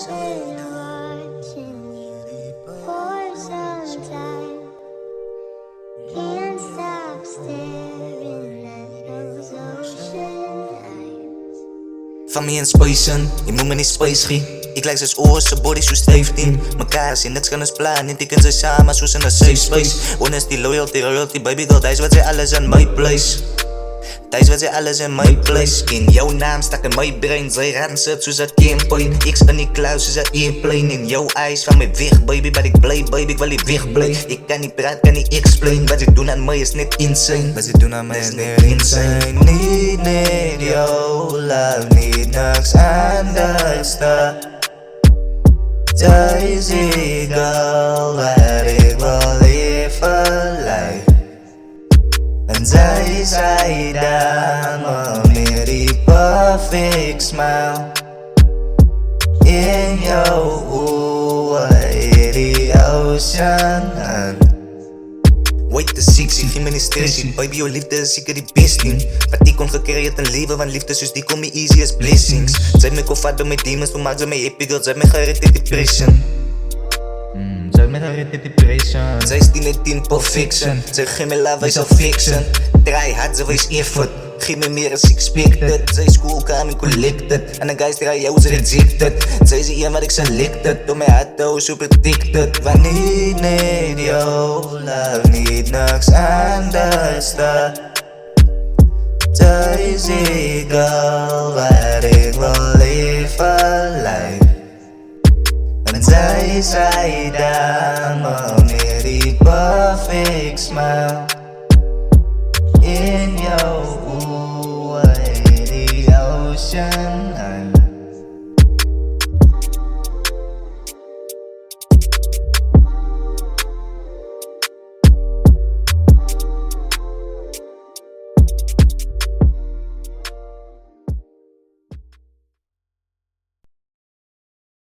been watching you for some time. Can't stop staring at those ocean eyes. Van me inspiration, je moet me niet spice gie. Ik lijk zoals oren, zijn body zoals 15. Mekaar zien, niks kan ons plan, niet ik en zij samen zoals in een safe space. Honesty, loyalty, baby girl, thuis wat zij alles in my place. Thuis wat zij alles in my place. In jouw naam stak in my brain, zij ranset zoals een campaign. Ik sta niet klaar zoals een airplane. In jouw eyes van mij weg, baby, maar ik blij, baby, ik wil niet wegblij. Ik kan niet praten, kan niet explain. Wat ze doen aan mij is net insane. Wat ze doen aan mij is net insane. Niet jouw love, niet niks anders dan. Thuis ik al waar ik wil leven lijf. En zij zei dan wanneer die perfect smile. In jouw ogen, die oceaan. Wait the 16, geen me niet stressing. Baby, jouw liefde is zeker die best ding. Wat ik kon gecreëerd een leven van liefde, dus die kom me easy as blessings. Zij me koffer door mijn demons, toen maakt ze mij happy girl. Zij me gered in depression. Zij me gered in depression. Zij is 10 en 10 perfection. Zij geeft me love, wij zal fixen. Try hard, ze wees effort. Geef me meer als expected. Zij is cool, calm en collected. En de guys try jou, ze rejected. Zij is een wat ik selected. Door mijn hart, oh, super addicted. Wanneer niet jouw love, niet niks anders dan. Thuis ik al waar ik wil leven lijf. En zij zei dan wanneer die perfect smile. In jouw ogen, die ocean